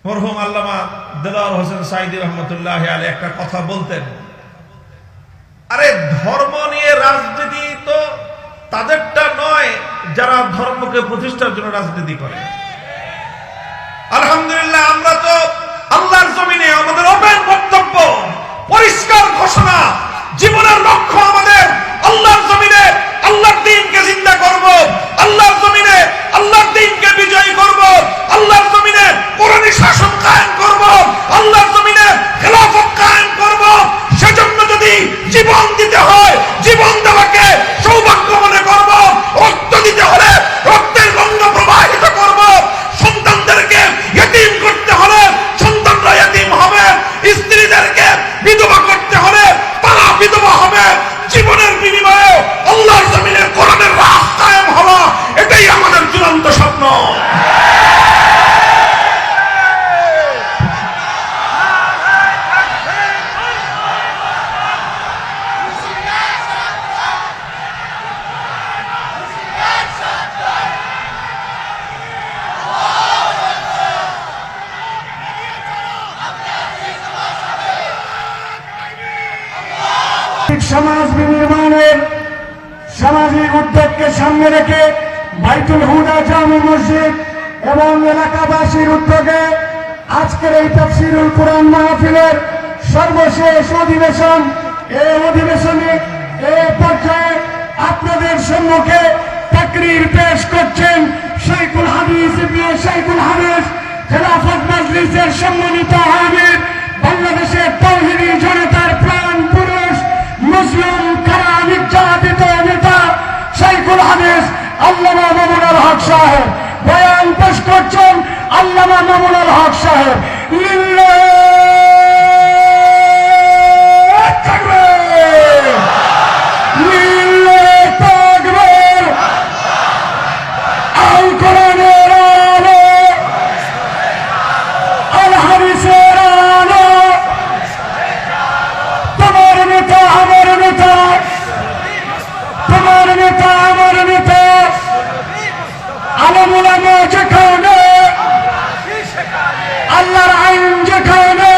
মরহুম আল্লামা দেলোয়ার হোসেন সাঈদী রহমতুল্লাহ আলাইহি একটা কথা বলতেন, আরে ধর্ম নিয়ে রাজনীতি তো তাদেরটা নয় যারা ধর্মকে প্রতিষ্ঠার জন্য রাজনীতি করে। আলহামদুলিল্লাহ আমরা তো আল্লাহর জমিনে আমাদের ওপেন বক্তব্য, পরিষ্কার ঘোষণা, জীবনের লক্ষ্য আমাদের আল্লাহর জমিনে আল্লাহর দ্বীনকে জিন্দা করব, আল্লাহর জমিনে আল্লাহর দ্বীনকে বিজয়ী করব, আল্লাহর জমিনে কোরআনী শাসন কায়েম করব, আল্লাহর জমিনে খেলাফত কায়েম করব। সেজন্য যদি জীবন দিতে হয়, জীবন দেওয়াকে সৌভাগ্য মনে করব, রক্ত দিতে হলে রক্তের গঙ্গা প্রবাহিত করব, সন্তানদেরকে ইতিম করতে হলে সন্তানরা ইতিম হবে, স্ত্রীদেরকে বিধবা করতে হলে তারা বিধবা হবে। জীবনের বিনিময়ে আল্লাহর জমিনে কোরআনের রাহ কায়েম হওয়া, এটাই আমাদের চূড়ান্ত স্বপ্ন। সমাজ বিনির্মাণের সামাজিক উদ্যোগকে সামনে রেখে বাইতুল হুদা জামে মসজিদ এবং এলাকাবাসীর উদ্যোগে আজকের এই তাফসীরুল কুরআন মাহফিলের সর্বশেষ অধিবেশন, এই অধিবেশনে এই পর্যায়ে আপনাদের সম্মুখে তাকরীর পেশ করছেন শাইখুল হাদিস ইবনে শাইখুল হাদিস খেলাফত মজলিসের সম্মানিত আমির, বাংলাদেশের তাওহীদি জনতার প্রাণ পুরুষ, মুসলিম কারা নির্যাতিত নেতা শাইখুল হাদিস আল্লামা মামুনুল হক সাহেব বয়ান পেশ করছেন। আল্লামা মামুনুল হক সাহেব লিল্লাহ তাকবীর, লিল্লাহ তাকবীর। আল কোরআনের আলো, আল হাদিসের আলো, তোমার নেতা আমার নেতা, তোমার নেতা আমার নেতা, আলেম উলামা যেখানে, আল্লাহর আইন যেখানে,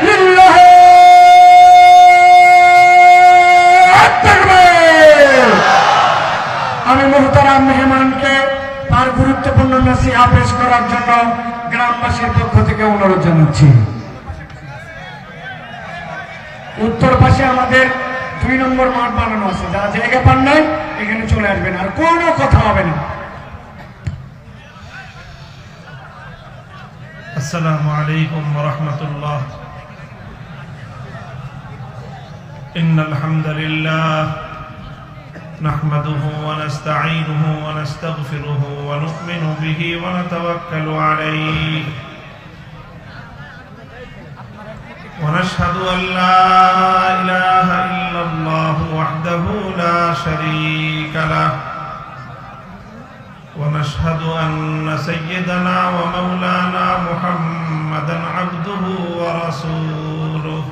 লিল্লাহ তাকবীর। আমি মুহতারাম মেহমানকে তার গুরুত্বপূর্ণ নসিহা পেশ করার জন্য গ্রামবাসীর পক্ষ থেকে অনুরোধ জানাচ্ছি। উত্তর পাশে আমাদের 2 নম্বর মাঠ বানানো আছে, যারা জায়গা পান নাই এখানে চলে আসবেন, আর কোনো কথা হবে না। আসসালামু আলাইকুম ওয়া রাহমাতুল্লাহ। ইন্নাল হামদালিল্লাহ নাহমাদুহু ওয়া নাস্তাঈনুহু ওয়া নাস্তাগফিরুহু ওয়া নু'মিনু বিহি ওয়া নাতাওয়াক্কালু আলাইহি ونشهد أن لا إله إلا الله وحده لا شريك له ونشهد أن سيدنا ومولانا محمدا عبده ورسوله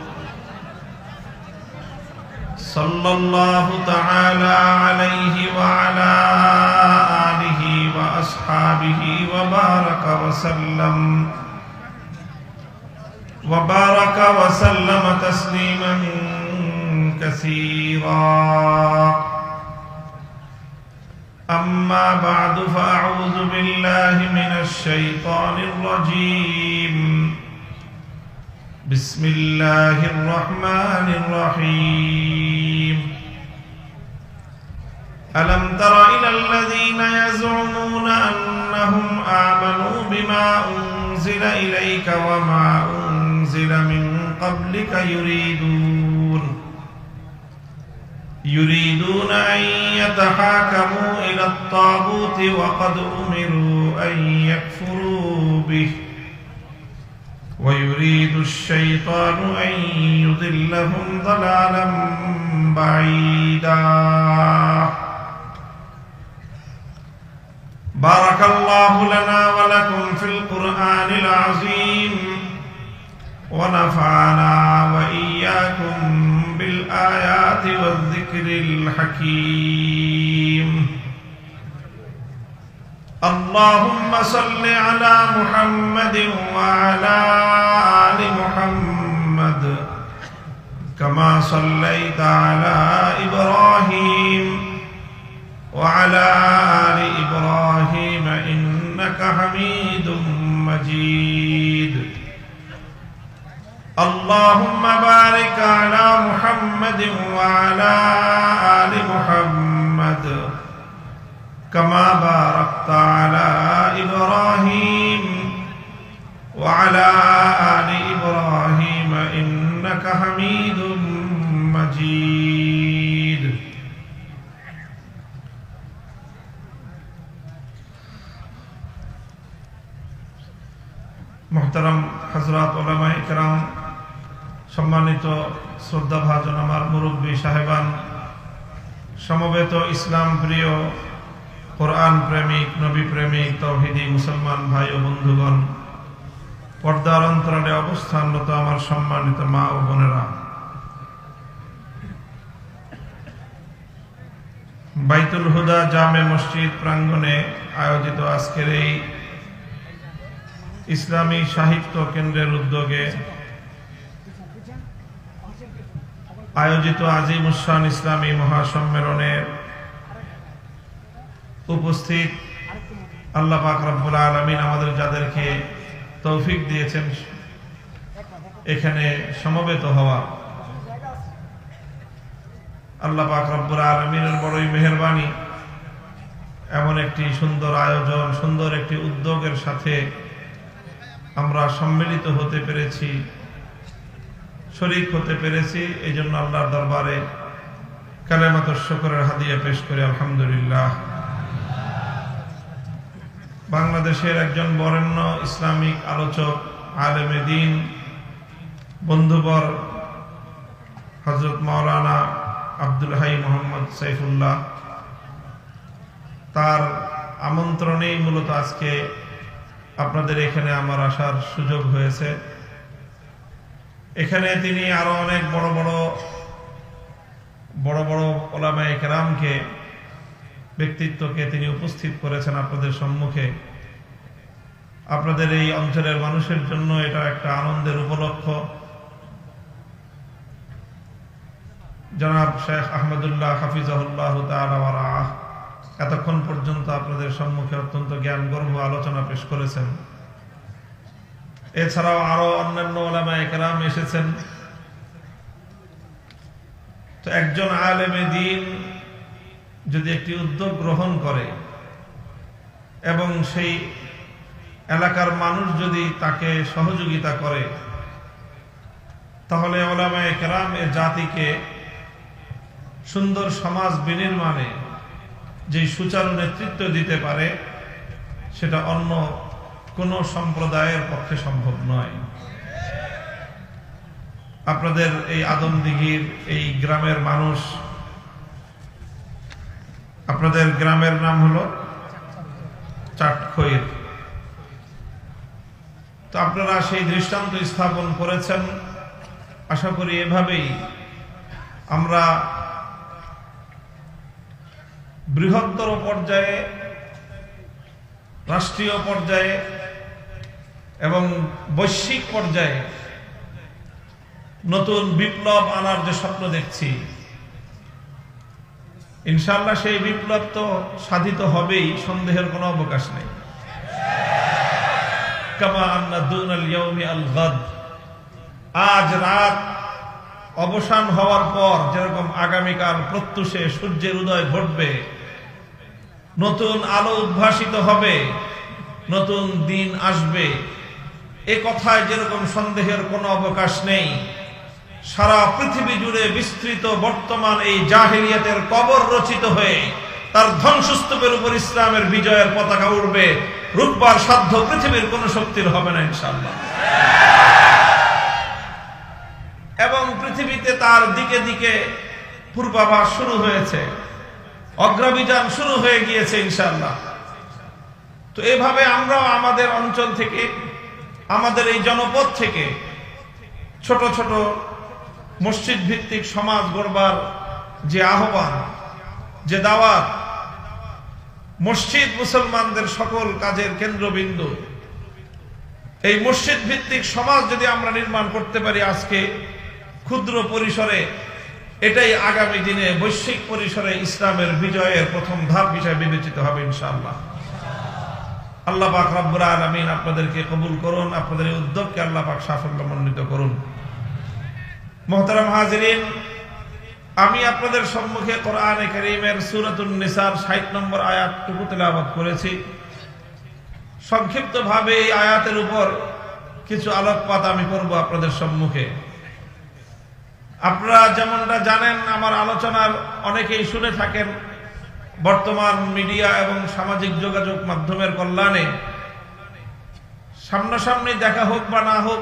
صلى الله تعالى عليه وعلى آله وأصحابه وبارك وسلم تسليما كثيرا. أما بعد فأعوذ بالله من الشيطان الرجيم. بسم الله الرحمن الرحيم. ألم تر إلى الذين يزعمون أنهم آمنوا بما أنزل إليك وما أنزل من قبلك يريدون أن يتحاكموا إلى الطاغوت وقد أمروا أن يكفروا به ويريد الشيطان أن يضلهم ضلالا بعيدا. بارك الله لنا ولكم في القرآن العظيم ونفعنا وإياكم بالآيات والذكر الحكيم. اللهم صل على محمد وعلى آل محمد كما صليت على إبراهيم وعلى آل إبراهيم إنك حميد مجيد اللهم بارك على محمد وعلى آل محمد كما باركت على إبراهيم وعلى آل إبراهيم إنك حميد مجيد محترم حضرات উলামায়ে কেরাম, সম্মানিত শ্রদ্ধাভাজন আমার মুরব্বী সাহেবান, সমবেত ইসলাম প্রিয়, কোরআন প্রেমিক, নবী প্রেমিক, তাওহীদি মুসলমান ভাই ও বন্ধুগণ, পর্দার অন্তরালে অবস্থানরত আমার সম্মানিত মা ও বোনেরা, বাইতুল হুদা জামে মসজিদ প্রাঙ্গণে আয়োজিত আজকের এই ইসলামী সাহিত্য কেন্দ্রের উদ্যোগে আয়োজিত আজিমুস-শান ইসলামী মহাসম্মেলনে উপস্থিত আল্লাহ পাক রব্বুল আলামিন আমাদের যাদেরকে তৌফিক দিয়েছেন এখানে সমবেত হওয়া, আল্লাহ পাক রব্বুল আলামিনের বড়ই মেহেরবানি। এমন একটি সুন্দর আয়োজন, সুন্দর একটি উদ্যোগের সাথে আমরা সম্মিলিত হতে পেরেছি, শরীক হতে পেরেছি। এই জন্য আল্লাহর দরবারে কালেমাতুশ শুকরের হাদিয়া পেশ করি আলহামদুলিল্লাহ। বাংলাদেশের একজন বরেণ্য ইসলামিক আলোচক, আলেমে দ্বীন, বন্ধুবর হযরত মাওলানা আব্দুল হাই মোহাম্মদ সাইফুল্লাহ, তার আমন্ত্রণেই মূলত আজকে আপনাদের এখানে আমার আসার সুযোগ হয়েছে। এখানে তিনি আরো অনেক বড় বড় উলামায়ে কেরামকে, ব্যক্তিত্বকে তিনি উপস্থিত করেছেন আপনাদের সম্মুখে। আপনাদের এই অঞ্চলের মানুষের জন্য এটা একটা আনন্দের উপলক্ষ। জনাব শেখ আহমদুল্লাহ হাফিজাহুল্লাহ তাআলা ওয়া রাআহ এতক্ষণ পর্যন্ত আপনাদের সম্মুখে অত্যন্ত জ্ঞানগর্ভ আলোচনা পেশ করেছেন। এছাড়াও আরো অন্যান্য উলামায়ে কেরাম এসেছেন। তো একজন আলেমে দ্বীন যদি একটি উদ্যোগ গ্রহণ করে এবং সেই এলাকার মানুষ যদি তাকে সহযোগিতা করে, তাহলে উলামায়ে কেরাম এ জাতিকে সুন্দর সমাজ বিনির্মাণে যে সুচারু নেতৃত্ব দিতে পারে, সেটা অন্য কোন সম্প্রদায়ের পক্ষে সম্ভব নয়। আপনাদের এই আদমদিঘির এই গ্রামের মানুষ, আপনাদের গ্রামের নাম হলো চাটখৈর। তো আপনারা সেই দৃষ্টান্ত স্থাপন করেছেন। আশা করি এভাবেই আমরা বৃহত্তর পর্যায়ে, রাষ্ট্রীয় পর্যায়ে এবং বৈশ্বিক পর্যায়ে নতুন বিপ্লব আনার যে স্বপ্ন দেখছি, ইনশাআল্লাহ সেই বিপ্লব তো সাধিত হবেই, সন্দেহের কোনো অবকাশ নেই। কামা আন্না দুনাল ইয়াউমি আল গাদ, আজ রাত অবসান হওয়ার পর যেরকম আগামীকাল প্রত্যুষে সূর্যের উদয় ঘটবে, নতুন আলো উদ্ভাসিত হবে, নতুন দিন আসবে, এ কথায় যেরকম সন্দেহের কোনো অবকাশ নেই। সারা পৃথিবী জুড়ে বিস্তৃত বর্তমান এই জাহেলিয়াতের কবর রচিত হয়ে তার ধ্বংসস্তূপের উপর ইসলামের বিজয়ের পতাকা উঠবে, রুখবার সাধ্য পৃথিবীর কোন শক্তির হবে না ইনশাআল্লাহ। এবং পৃথিবীতে তার দিকে দিকে পূর্বাভাস শুরু হয়েছে, অগ্রাভিযান শুরু হয়ে গিয়েছে ইনশাআল্লাহ। তো এভাবে আমরাও আমাদের অঞ্চল থেকে, আমাদের এই জনপদ থেকে ছোট ছোট মসজিদ ভিত্তিক সমাজ গড়বার যে আহ্বান, যে দাওয়াত, মসজিদ মুসলমানদের সকল কাজের কেন্দ্রবিন্দু। এই মসজিদ ভিত্তিক সমাজ যদি আমরা নির্মাণ করতে পারি আজকে ক্ষুদ্র পরিসরে, এটাই আগামী দিনে বৈশ্বিক পরিসরে ইসলামের বিজয়ের প্রথম ধাপ হিসেবে বিবেচিত হবে ইনশাআল্লাহ। আল্লাহ পাক রব্বুল আলামিন আপনাদেরকে কবুল করুন, আপনাদের এই উদ্যোগকে আল্লাহ পাক সাফল্যমণ্ডিত করুন। মুহতারাম হাজিরিন, আমি আপনাদের সম্মুখে কোরআনে কারীমের সূরাতুন নিসার ৬০ নম্বর আয়াতটুকু তেলাওয়াত করেছি। সংক্ষিপ্তভাবে এই আয়াতের উপর কিছু আলোকপাত আমি করব আপনাদের সম্মুখে। আপনারা যেমনটা জানেন, আমার আলোচনার অনেকেই শুনে থাকেন। বর্তমান মিডিয়া এবং সামাজিক যোগাযোগ মাধ্যমের কল্যাণে সামনাসামনি দেখা হোক বা না হোক,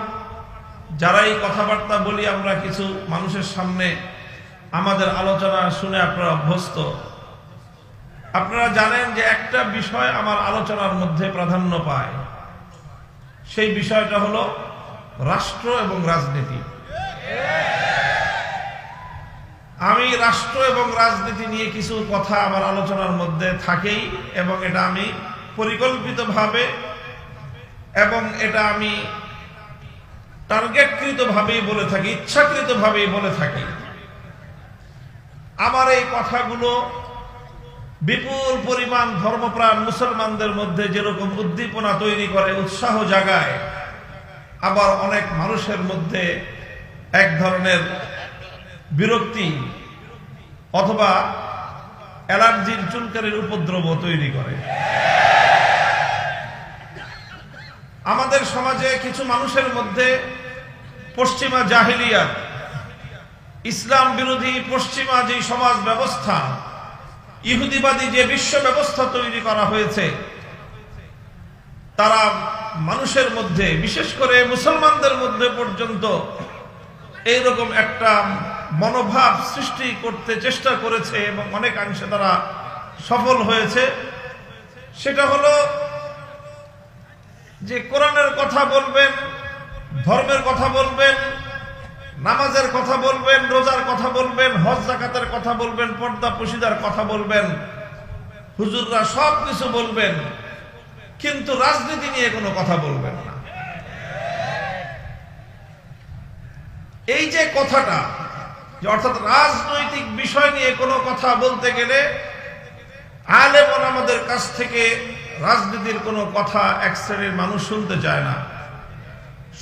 যারাই কথাবার্তা বলি আমরা কিছু মানুষের সামনে, আমাদের আলোচনা শুনে আপনারা অভ্যস্ত। আপনারা জানেন যে একটা বিষয় আমার আলোচনার মধ্যে প্রাধান্য পায়, সেই বিষয়টা হলো রাষ্ট্র এবং রাজনীতি। আমি রাষ্ট্র এবং রাজনীতি নিয়ে কিছু কথা আমার আলোচনার মধ্যে থাকেই, এবং এটা আমি পরিকল্পিতভাবে এবং এটা আমি টার্গেটকৃতভাবেই বলে থাকি, ইচ্ছাকৃতভাবেই বলে থাকি। আমার এই কথাগুলো বিপুল পরিমাণ ধর্মপ্রাণ মুসলমানদের মধ্যে যেরকম উদ্দীপনা তৈরি করে, উৎসাহ জাগায়, আবার অনেক মানুষের মধ্যে এক ধরনের বিরক্তি অথবা অ্যালার্জির চুলকানির উপদ্রব তৈরি করে। আমাদের সমাজে কিছু মানুষের মধ্যে পশ্চিমা জাহিলিয়াত, ইসলাম বিরোধী পশ্চিমা যে সমাজ ব্যবস্থা, ইহুদিবাদী যে বিশ্ব ব্যবস্থা তৈরি করা হয়েছে, তারা মানুষের মধ্যে, বিশেষ করে মুসলমানদের মধ্যে পর্যন্ত এইরকম একটা মনোভাব সৃষ্টি করতে চেষ্টা করেছে এবং অনেকাংশে তারা সফল হয়েছে। সেটা হলো যে কোরআনের কথা বলবেন, ধর্মের কথা বলবেন, নামাজের কথা বলবেন, রোজার কথা বলবেন, হজ যাকাতের কথা বলবেন, পর্দা পশিদার কথা বলবেন, হুজুররা সব কিছু বলবেন, কিন্তু রাজনীতি নিয়ে কোনো কথা বলবেন না। এই যে কথাটা, অর্থাৎ রাজনৈতিক বিষয় নিয়ে কোনো কথা বলতে গেলে আলেম ওলামাদের কাছ থেকে রাজনীতির কোনো কথা এক শ্রেণীর মানুষ শুনতে চায় না।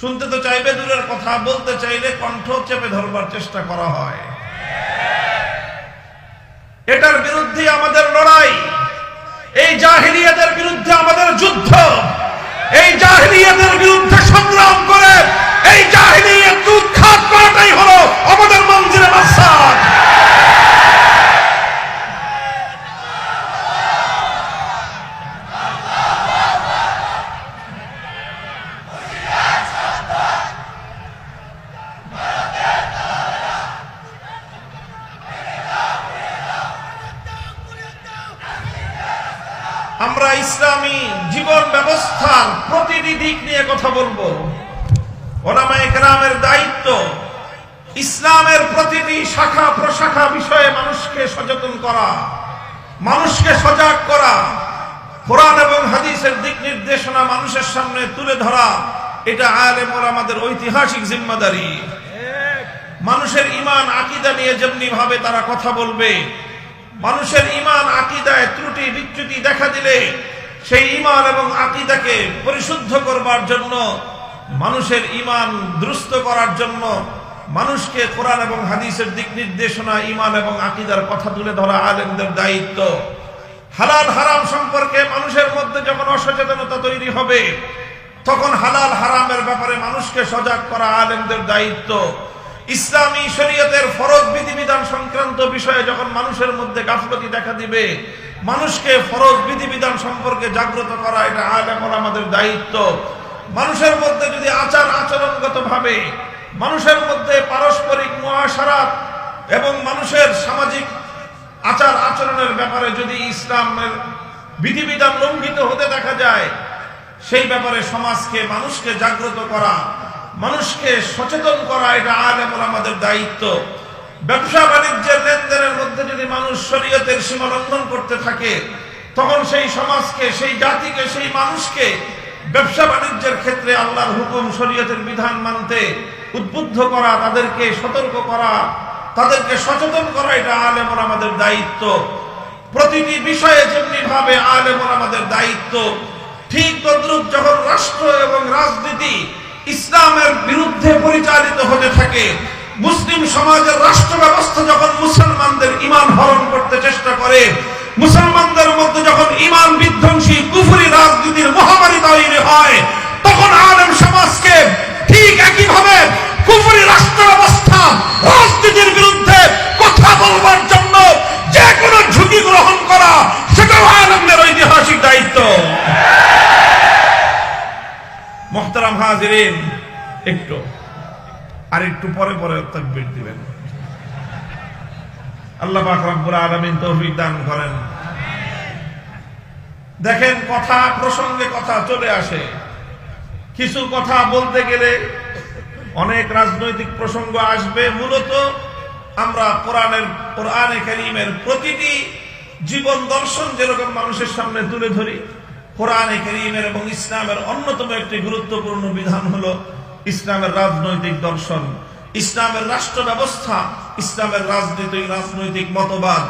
শুনতে তো চাইবে দূরের কথা, বলতে চাইলে কণ্ঠ চেপে ধরবার চেষ্টা করা হয়। এটার বিরুদ্ধে আমাদের লড়াই, এই জাহিলিয়াতের বিরুদ্ধে আমাদের যুদ্ধ, এই জাহিলিয়াতের বিরুদ্ধে সংগ্রাম করে এই জাহিলিয়াত উৎখাত করাটাই হলো আমাদের মঞ্জিলে মাকসাদ। আমরা ইসলামী জীবন ব্যবস্থার প্রতিটি দিক নিয়ে কথা বলবো। ওলামায়ে কেরামের দায়িত্ব ইসলামের প্রতিটি শাখা প্রশাখা বিষয়ে মানুষকে সচেতন করা, মানুষকে সজাগ করা, কোরআন এবং হাদিসের দিক নির্দেশনা মানুষের সামনে তুলে ধরা, এটা আলেম ওলামাদের ঐতিহাসিক জিম্মাদারি। মানুষের ঈমান আকীদা নিয়ে যেমনি ভাবে তারা কথা বলবে, মানুষের ঈমান আকীদায় ত্রুটি বিচ্যুতি দেখা দিলে সেই ঈমান এবং আকীদাকে পরিশুদ্ধ করবার জন্য, মানুষের ঈমান দুরুস্ত করার জন্য মানুষকে কোরআন এবং হাদিসের দিক নির্দেশনা, ঈমান এবং আকীদার কথা তুলে ধরা আলেমদের দায়িত্ব। হালাল হারাম সম্পর্কে মানুষের মধ্যে যখন অসচেতনতা তৈরি হবে, তখন হালাল হারামের ব্যাপারে মানুষকে সজাগ করা আলেমদের দায়িত্ব। ইসলামী শরীয়তের ফরজ বিধিবিধান সংক্রান্ত বিষয়ে যখন মানুষের মধ্যে গাফলতি দেখা দিবে, মানুষকে ফরজ বিধিবিধান সম্পর্কে জাগ্রত করা, এটা আলেম ওলামাদের দায়িত্ব। মানুষের মধ্যে যদি আচার আচরণগত ভাবে, মানুষের মধ্যে পারস্পরিক মুআশারাত এবং মানুষের সামাজিক আচার আচরণের ব্যাপারে যদি ইসলামের বিধিবিধান লঙ্ঘিত হতে দেখা যায়, সেই ব্যাপারে সমাজকে, মানুষকে জাগ্রত করা, মানুষকে সচেতন করা, এটা আলেম ওলামাদের দায়িত্ব। ব্যবসা বাণিজ্যের লেনদেনের মধ্যে যদি মানুষ শরীয়তের সীমা লঙ্ঘন করতে থাকে, তখন সেই সমাজকে, সেই জাতিকে, সেই মানুষকে ব্যবসা বাণিজ্যের ক্ষেত্রে আল্লাহর হুকুম শরীয়তের বিধান মানতে উদ্বুদ্ধ করা, তাদেরকে সতর্ক করা, তাদেরকে সচেতন করা, এটা আলেম ওলামাদের দায়িত্ব। প্রতিটি বিষয়ে যেমনি ভাবে আলেম ওলামাদের দায়িত্ব, ঠিক তদ্রুপ যখন রাষ্ট্র এবং রাজনীতি ইসলামের বিরুদ্ধে পরিচালিত হতে থাকে, মুসলিম সমাজের রাষ্ট্র ব্যবস্থা যখন মুসলমানদের ঈমান হরণ করতে চেষ্টা করে, মুসলমানদের মধ্যে যখন ঈমান বিধ্বংসী কুফরি রাজনীতির মহামারী তৈরি হয়, তখন আলেম সমাজকে ঠিক একইভাবে কুফরি রাষ্ট্র ব্যবস্থা রাজনীতির বিরুদ্ধে কথা বলবার জন্য যে কোনো ঝুঁকি গ্রহণ করা, সেটাও আলেমদের ঐতিহাসিক দায়িত্ব। মুহতারাম হাজিরিন, একটু পরে তাকবীর দিবেন। আল্লাহ পাক রব্বুল আলামিন তৌফিক দান করেন। দেখেন, কথা প্রসঙ্গে কথা চলে আসে। কিছু কথা বলতে গেলে অনেক রাজনৈতিক প্রসঙ্গ আসবে। মূলত আমরা কোরআনে কারীমের প্রতিটি জীবন দর্শন যেরকম মানুষের সামনে তুলে ধরি, কোরআনে কারীমের এবং ইসলামের অন্যতম একটি গুরুত্বপূর্ণ বিধান হলো ইসলামের রাজনৈতিক দর্শন, ইসলামের রাষ্ট্র ব্যবস্থা, ইসলামের রাজনৈতিক মতবাদ।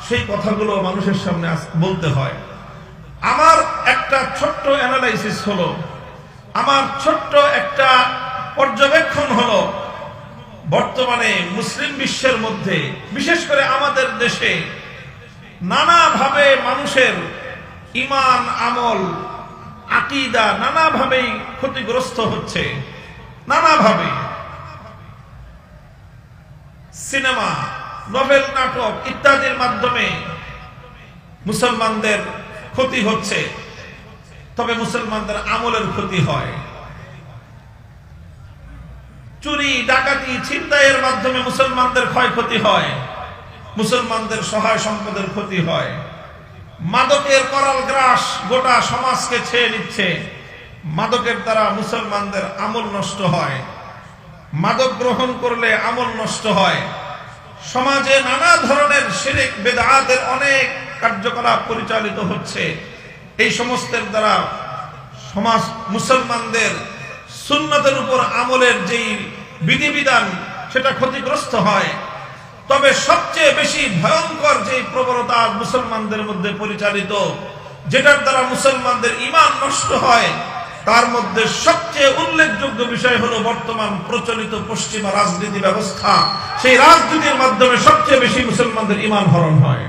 সেই কথাগুলো মানুষের সামনে বলতে হয়। আমার একটা ছোট্ট অ্যানালাইসিস হলো, আমার ছোট্ট একটা পর্যবেক্ষণ হলো, বর্তমানে মুসলিম বিশ্বের মধ্যে, বিশেষ করে আমাদের দেশে, নানাভাবে মানুষের ঈমান, আমল, আকীদা নানাভাবেই ক্ষতিগ্রস্ত হচ্ছে। নানাভাবে সিনেমা, নভেল, নাটক ইত্যাদির মাধ্যমে মুসলমানদের ক্ষতি হচ্ছে, তবে মুসলমানদের আমলের ক্ষতি হয়। চুরি, ডাকাতি, ছিনতাইয়ের মাধ্যমে মুসলমানদের ক্ষয়ক্ষতি হয়, মুসলমানদের সহায় সম্পদের ক্ষতি হয়। মাদকের করাল গ্রাস গোটা সমাজকে ছেয়ে নিচ্ছে, মাদকের দ্বারা মুসলমানদের আমল নষ্ট হয়, মাদক গ্রহণ করলে আমল নষ্ট হয়। সমাজে নানা ধরনের শিরক বিদআতের অনেক কার্যকলাপ পরিচালিত হচ্ছে। এই সমস্তের দ্বারা সমাজ, মুসলমানদের সুন্নতের উপর আমলের যেই বিধিবিধান, সেটা ক্ষতিগ্রস্ত হয়। তবে সবচেয়ে বেশি ভয়ঙ্কর যে প্রবণতা মুসলমানদের মধ্যে পরিচালিত, যেটার দ্বারা মুসলমানদের ঈমান নষ্ট হয়, তার মধ্যে সবচেয়ে উল্লেখযোগ্য বিষয় হলো বর্তমান প্রচলিত পশ্চিমা রাজনীতি ব্যবস্থা। সেই রাজনীতির মাধ্যমে সবচেয়ে বেশি মুসলমানদের ঈমান হরণ হয়।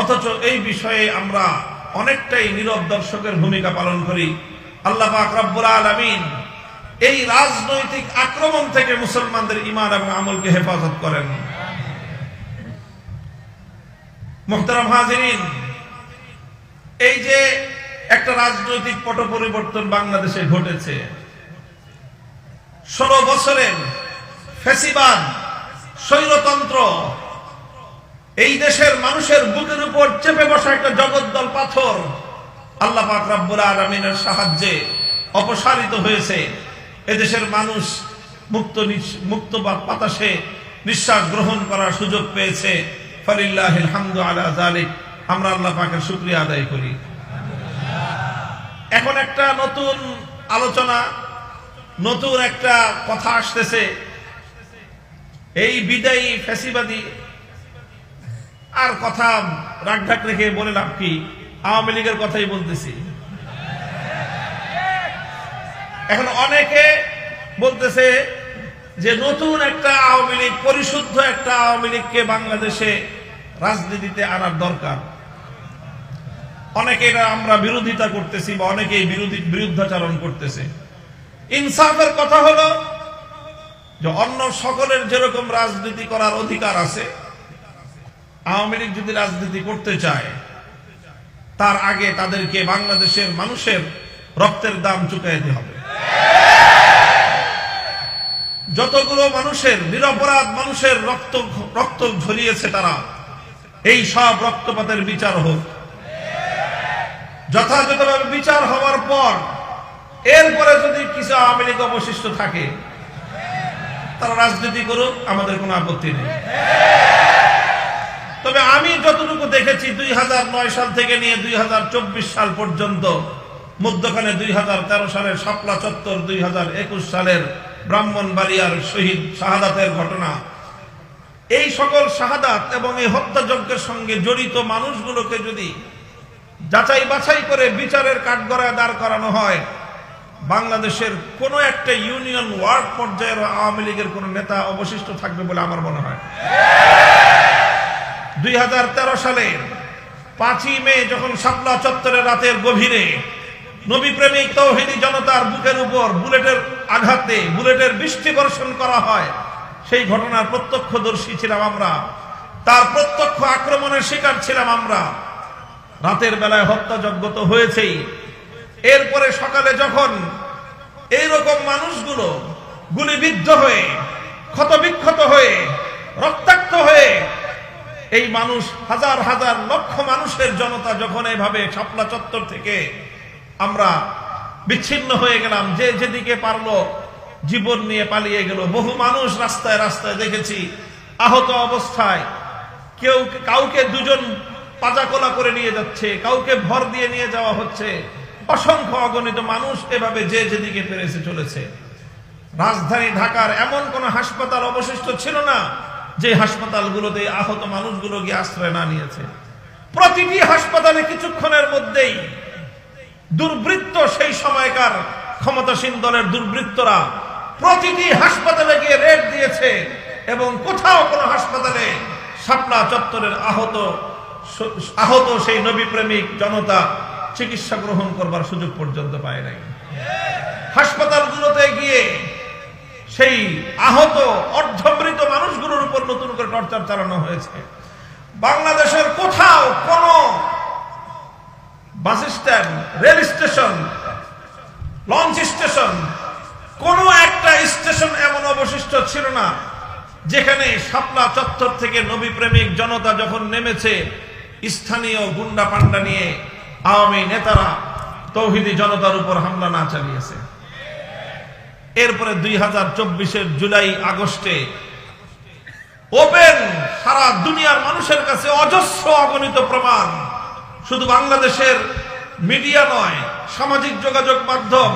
অথচ এই বিষয়ে আমরা অনেকটাই নীরব দর্শকের ভূমিকা পালন করি। আল্লাহ পাক রব্বুল আলামিন এই রাজনৈতিক আক্রমণ থেকে মুসলমানদের ঈমান এবং আমলকে হেফাজত করেন। মুহতারাম হাজিরিন, এই যে একটা রাজনৈতিক পট পরিবর্তন বাংলাদেশে ঘটেছে, 16 বছরের ফ্যাসিবাদ, স্বৈরতন্ত্র, এই দেশের মানুষের বুকের উপর চেপে বসা একটা জগদ্দল পাথর আল্লাহ পাক রব্বুল আলামিনের সাহায্যে অপসারিত হয়েছে। এদেশের মানুষ মুক্ত বাতাসে নিঃশ্বাস গ্রহণ করার সুযোগ পেয়েছে। ফালিল্লাহিল হামদু আলা যালিক। আমরা আল্লাহ পাকের শুকরিয়া আদায় করি। এখন একটা নতুন আলোচনা, নতুন একটা কথা আসতেছে। এই বিদায়ী ফ্যাসিবাদী, আর কথা রাগঢাক রেখে বলে লাভ কি, আওয়ামী লীগের কথাই বলতেছি। এখন অনেকে বলতেছে যে নতুন একটা আওয়ামী লীগ, পরিশুদ্ধ একটা আওয়ামী লীগকে বাংলাদেশে রাজনীতিতে আনার দরকার। অনেকে এটা আমরা বিরোধিতা করতেছি, বা অনেকেই বিরুদ্ধাচরণ করতেছে। ইনসাফের কথা হলো যে অন্য সকলের যেরকম রাজনীতি করার অধিকার আছে, আওয়ামী লীগ যদি রাজনীতি করতে চায়, তার আগে তাদেরকে বাংলাদেশের মানুষের রক্তের দাম চুকাইতে হবে। যতগুলো মানুষের, নিরপরাধ মানুষের রক্ত ঝরিয়েছে, তারা এই সব রক্তপাতের বিচার হোক। যথাযথভাবে বিচার হওয়ার পর এরপরে যদি কিছু আওয়ামী লীগ অবশিষ্ট থাকে, তারা রাজনীতি করুক, আমাদের কোনো আপত্তি নেই। তবে আমি যতটুকু দেখেছি 2009 সাল থেকে নিয়ে 2024 সাল পর্যন্ত, মধ্যখানে 2013 সালের শাপলা চত্বর, 2021 সালের ব্রাহ্মণবাড়িয়ার শহীদ শাহাদাতের ঘটনা, এই সকল শাহাদাত এবং এই হত্যাযজ্ঞের সঙ্গে জড়িত মানুষগুলোকে যদি যাচাই বাছাই করে বিচারের কাঠগড়ায় দাঁড় করানো হয়, বাংলাদেশের কোন একটা ইউনিয়ন ওয়ার্ড পর্যায়ের আওয়ামী লীগের কোন নেতা অবশিষ্ট থাকবে বলে আমার মনে হয়। 2013 সালের 5ই মে যখন শাপলা চত্বরে রাতের গভীরে নবী প্রেমিক তৌহিদি জনতার বুকের উপর বুলেটের আঘাতে বুলেটের বৃষ্টি বর্ষণ করা হয়, সেই ঘটনার প্রত্যক্ষদর্শী ছিলাম আমরা, তার প্রত্যক্ষ আক্রমণের শিকার ছিলাম আমরা। রাতের বেলায় হত্যাযজ্ঞ তো হয়েছেই, এরপরে সকালে যখন এইরকম মানুষগুলো গুলিবিদ্ধ হয়ে ক্ষতবিক্ষত হয়ে রক্তাক্ত হয়ে এই মানুষ হাজার হাজার লক্ষ মানুষের জনতা যখন এইভাবে শাপলা চত্বর থেকে আমরা বিচ্ছিন্ন হয়ে গেলাম, যে যেদিকে পারলো জীবন নিয়ে পালিয়ে গেল। বহু মানুষ রাস্তায় রাস্তায় দেখেছি আহত অবস্থায়, কেউ কাউকে দুজন পাজাকোলা করে নিয়ে যাচ্ছে, কাউকে ভর দিয়ে নিয়ে যাওয়া হচ্ছে। অসংখ্য অগণিত মানুষ এভাবে যে যেদিকে পেরেছে চলেছে। রাজধানী ঢাকার এমন কোন হাসপাতাল অবশিষ্ট ছিল না যে হাসপাতালগুলোতে আহত মানুষগুলো গিয়ে আশ্রয় না নিয়েছে। প্রতিটি হাসপাতালে কিছুক্ষণের মধ্যেই দুর্বৃত্ত, সেই সময়কার ক্ষমতাসীন দলের দুর্বৃত্তরা প্রতিটি হাসপাতালে গিয়ে রেড দিয়েছে এবং কোথাও কোনো হাসপাতালে শাপলা চত্বরের আহত সেই নবী প্রেমিক জনতা চিকিৎসা গ্রহণ করবার সুযোগ পর্যন্ত পায় নাই। হাসপাতালগুলোতে গিয়ে সেই আহত অর্ধমৃত মানুষগুলোর উপর নতুন করে টর্চার চালানো হয়েছে। বাংলাদেশের কোথাও কোন bus stand, rail station, launch station, কোন একটা স্টেশন এমন অবশিষ্ট ছিল না যেখানে শাপলা চত্বর থেকে নবী প্রেমিক জনতা যখন নেমেছে, স্থানীয় গুন্ডা পান্ডা নিয়ে আওয়ামী নেতারা তৌহিদি জনতার উপর হামলা না চালিয়েছে। এরপরে 2024-এর জুলাই আগস্টে ওপেন সারা দুনিয়ার মানুষের কাছে অজস্র অগণিত প্রমাণ, শুধু বাংলাদেশের মিডিয়া নয়, সামাজিক যোগাযোগ মাধ্যম,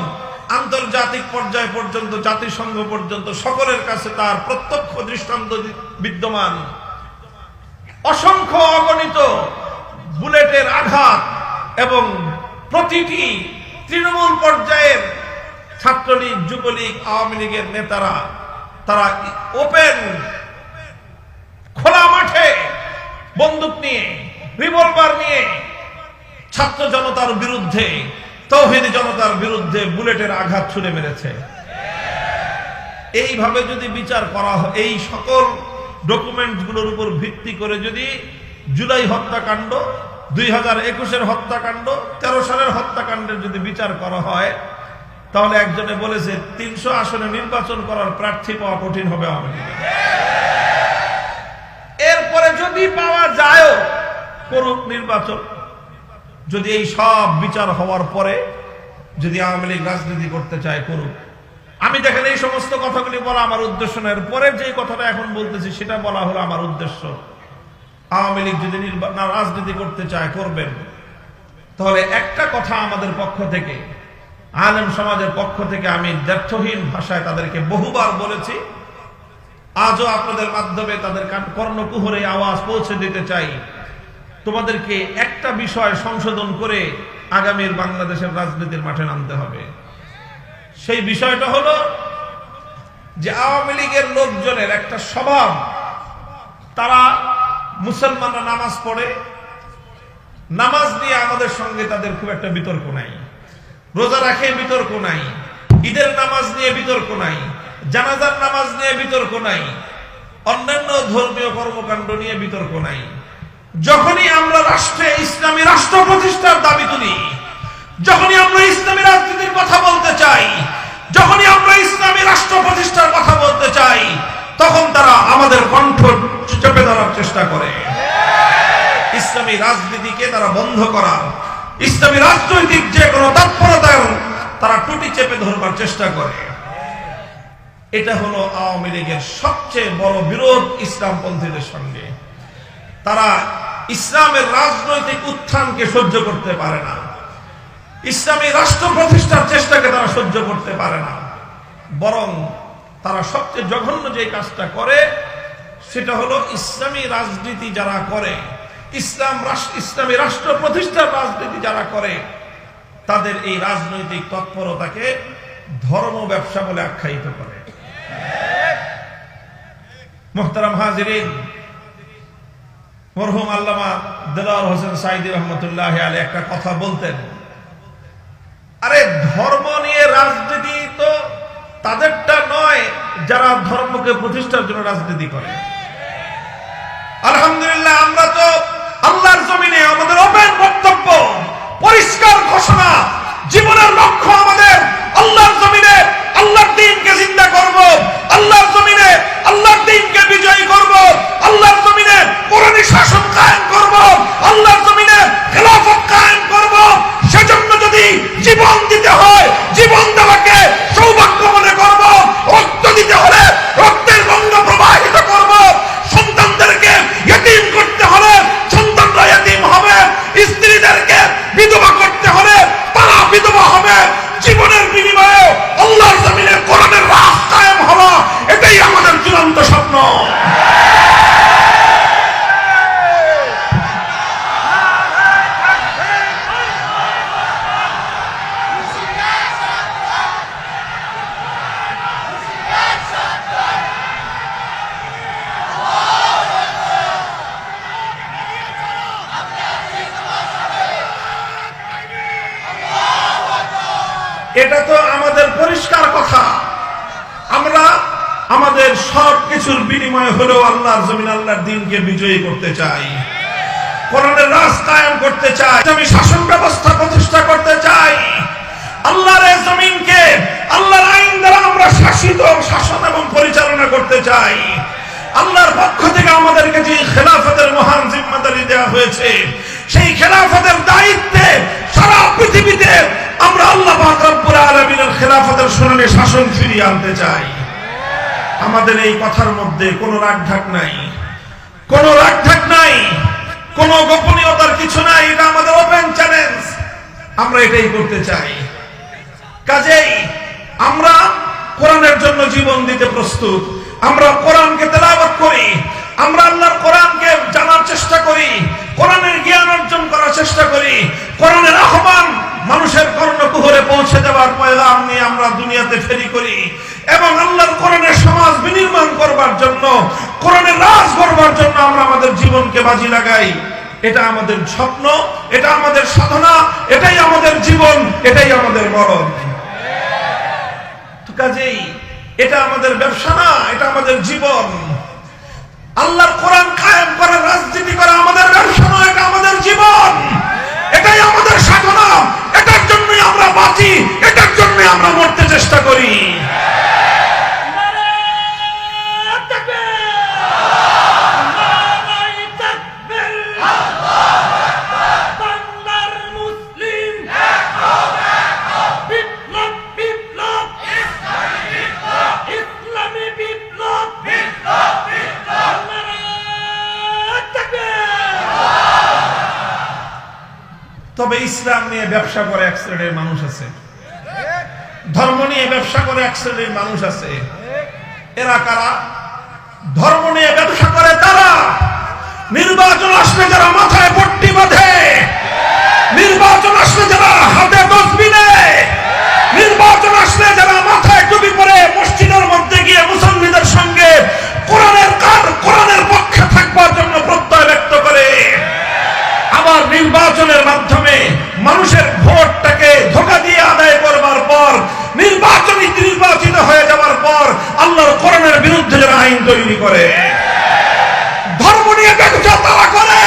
আন্তর্জাতিক পর্যায় পর্যন্ত, জাতিসংঘ পর্যন্ত সকলের কাছে তার প্রত্যক্ষ দৃষ্টান্ত বিদ্যমান। অসংখ্য অগণিত বুলেটের আঘাত এবং প্রতিটি তৃণমূল পর্যায়ের ছাত্রলীগ, যুবলীগ, আওয়ামী লীগের নেতারা তারা ওপেন খোলা মাঠে বন্দুক নিয়ে, রিভলভার নিয়ে ছাত্র জনতার বিরুদ্ধে, তৌহিদি জনতার বিরুদ্ধে বুলেটের আঘাত ছুড়ে মেরেছে। এইভাবে যদি বিচার করা হয়, এই সকল ডকুমেন্টগুলোর উপর ভিত্তি করে যদি জুলাই হত্যাকাণ্ড, 2021-এর হত্যাকাণ্ড, 13 সালের হত্যাকাণ্ডের যদি বিচার করা হয়, তাহলে একজনে বলেছে 300 আসনে নির্বাচন করার প্রার্থী পাওয়া কঠিন হবে আওয়ামী লীগের। এরপরে যদি পাওয়া যায় করুক নির্বাচন, যদি এই সব বিচার হওয়ার পরে যদি আওয়ামী লীগ রাজনীতি করতে চায় করুক। আমি দেখেন এই সমস্ত কথাগুলি বলা আমার উদ্দেশ্য নয়, পরে যে কথাটা এখন বলতেছি সেটা বলা হলো আমার উদ্দেশ্য। আওয়ামী লীগ যদি রাজনীতি করতে চায় করবেন, তাহলে একটা কথা আমাদের পক্ষ থেকে, আলেম সমাজের পক্ষ থেকে আমি দ্ব্যর্থহীন ভাষায় তাদেরকে বহুবার বলেছি, আজও আপনাদের মাধ্যমে তাদের কর্ণকুহরে আওয়াজ পৌঁছে দিতে চাই। তোমাদেরকে একটা বিষয় সংশোধন করে আগামীর বাংলাদেশের রাজনীতির মাঠে নামতে হবে। সেই বিষয়টা হলো যে আওয়ামী লীগের লোকজনের একটা স্বভাব, তারা মুসলমানরা নামাজ পড়ে, নামাজ নিয়ে আমাদের সঙ্গে তাদের খুব একটা বিতর্ক নাই, রোজা রাখে বিতর্ক নাই, ঈদের নামাজ নিয়ে বিতর্ক নাই, জানাজার নামাজ নিয়ে বিতর্ক নাই, অন্যান্য ধর্মীয় কর্মকাণ্ড নিয়ে বিতর্ক নাই। যখনই আমরা রাষ্ট্রে ইসলামী রাষ্ট্র প্রতিষ্ঠার দাবি তুলি, যখনই আমরা ইসলামী রাজনীতির কথা বলতে চাই, যখনই আমরা ইসলামী রাষ্ট্র প্রতিষ্ঠার কথা বলতে চাই, তখন তারা আমাদের কণ্ঠ চেপে ধরার চেষ্টা করে। ইসলামী রাজনীতিকে তারা বন্ধ করার, ইসলামী রাজনৈতিক যে কোনো তৎপরতার তারা টুটি চেপে ধরবার চেষ্টা করে। এটা হলো আওয়ামী লীগের সবচেয়ে বড় বিরোধ ইসলামপন্থীদের সঙ্গে। তারা ইসলামের রাজনৈতিক উত্থানকে সহ্য করতে পারে না, ইসলামী রাষ্ট্র প্রতিষ্ঠার চেষ্টাকে তারা সহ্য করতে পারে না। বরং তারা সবচেয়ে জঘন্য যে কাজটা করে সেটা হলো ইসলামী রাজনীতি যারা করে, ইসলামী রাষ্ট্র প্রতিষ্ঠার রাজনীতি যারা করে, তাদের এই রাজনৈতিক তৎপরতাকে ধর্ম ব্যবসা বলে আখ্যায়িত করে। মুহতারাম হাজিরিন, মরহুম আল্লামা দেলাওয়ার হোসেন সাঈদী রহমতুল্লাহি আলাইহি একটা কথা বলতেন, আরে ধর্ম নিয়ে রাজনীতি তো তাদেরটা নয় যারা ধর্মকে প্রতিষ্ঠার জন্য রাজনীতি করে। আলহামদুলিল্লাহ, আমরা তো আল্লাহর জমিনে আমাদের ওপেন বক্তব্য, পরিষ্কার ঘোষণা, জীবনের লক্ষ্য আমাদের আল্লাহর জমিনে আল্লাহর দ্বীনকে জিন্দা করব, আল্লাহর জমিনে আল্লাহর দ্বীনকে বিজয়ী করব, আল্লাহর জমিনে কোরআনী শাসন কায়েম করব, আল্লাহর জমিনে খেলাফত কায়েম করব। সেজন্য যদি জীবন দিতে হয়, জীবন দেওয়াকে সৌভাগ্য মনে করব, রক্ত দিতে হলে রক্তের গঙ্গা প্রবাহিত করব, সন্তানদেরকে ইতিম করতে হলে সন্তানরা ইতিম হবে, স্ত্রীদেরকে বিধবা করতে হলে তারা বিধবা হবে। জীবনের বিনিময়ে আল্লাহর জমিনে কোরআনের রাজ কায়েম হওয়া, এটাই আমাদের চূড়ান্ত স্বপ্ন। এটা তো আমাদের পরিষ্কার কথা। আমরা আমাদের সব কিছুর বিনিময়ে হলেও আল্লাহর জমিন আল্লাহর দ্বীনকে বিজয়ী করতে চাই, কোরআনের রাজ কায়েম করতে চাই, আমি শাসন ব্যবস্থা প্রতিষ্ঠা করতে চাই। আল্লাহর এই জমিনকে আল্লাহর আইন দ্বারা আমরা শাসিত, শাসন এবং পরিচালনা করতে চাই। আল্লাহর পক্ষ থেকে আমাদেরকে যে খেলাফতের মহান জিম্মাদারি দেওয়া হয়েছে, সেই খেলাফতের দায়িত্বে সারা পৃথিবীতে আমরা আল্লাহ পাক রব্বুল আলামিনের খেলাফতের শুনানি শাসন ফিরিয়ে আনতে চাই। আমাদের এই কথার মধ্যে কোনো রাগঢাক নাই, কোনো রাগঢাক নাই, কোনো গোপনীয়তার কিছু নাই। এটা আমাদের ওপেন চ্যালেঞ্জ, আমরা এটাই করতে চাই। কাজেই আমরা কোরআনের জন্য জীবন দিতে প্রস্তুত। আমরা কোরআনকে তেলাওয়াত করি, আমরা আল্লাহর কোরআনকে জানার চেষ্টা করি, কোরআনের জ্ঞান অর্জন করার চেষ্টা করি, কোরআনের আহ্বান মানুষের কর্ণকুহরে পৌঁছে দেওয়ার পয়গাম নিয়ে আমরা দুনিয়াতে ফেরি করি এবং আল্লাহর কোরআনের সমাজ বিনির্মাণ করবার জন্য, কোরআনের রাজ করবার জন্য আমরা আমাদের জীবনকে বাজি লাগাই। এটা আমাদের স্বপ্ন, এটা আমাদের সাধনা, এটাই আমাদের জীবন, এটাই আমাদের মরণ। কাজেই এটা আমাদের ব্যবসা না, এটা আমাদের জীবন। আল্লাহর কোরআন কায়েম করা, রাজনীতি করা আমাদের ব্যবসা নয়, এটা আমাদের জীবন, এটাই আমাদের সাধনা। এটার জন্যই আমরা বাঁচি, এটার জন্যই আমরা মরতে চেষ্টা করি। তবে ইসলাম নিয়ে ব্যবসা করে এক শ্রেণীর মানুষ আছে, ধর্ম নিয়ে ব্যবসা করে এক শ্রেণীর মানুষ আছে। এরা কারা? ধর্ম নিয়ে ব্যবসা করে তারা নির্বাচন আসলে যারা মাথায় পট্টি বাঁধে, নির্বাচন আসলে যারা হাতে তসবিহ নেয়, নির্বাচন আসলে যারা মাথায় টুপি পরে মসজিদের মধ্যে গিয়ে মুসল্লিদের সঙ্গে কোরআনের পক্ষে থাকবার জন্য প্রত্যয় ব্যক্ত করে, আবার নির্বাচনের মাধ্যমে মানুষের ভোটটাকে ধোঁকা দিয়ে আদায় করবার পর, নির্বাচিত হয়ে যাওয়ার পর আল্লাহর কোরআনের বিরুদ্ধে যারা আইন তৈরি করে, ধর্ম নিয়ে ব্যবসা তারা করে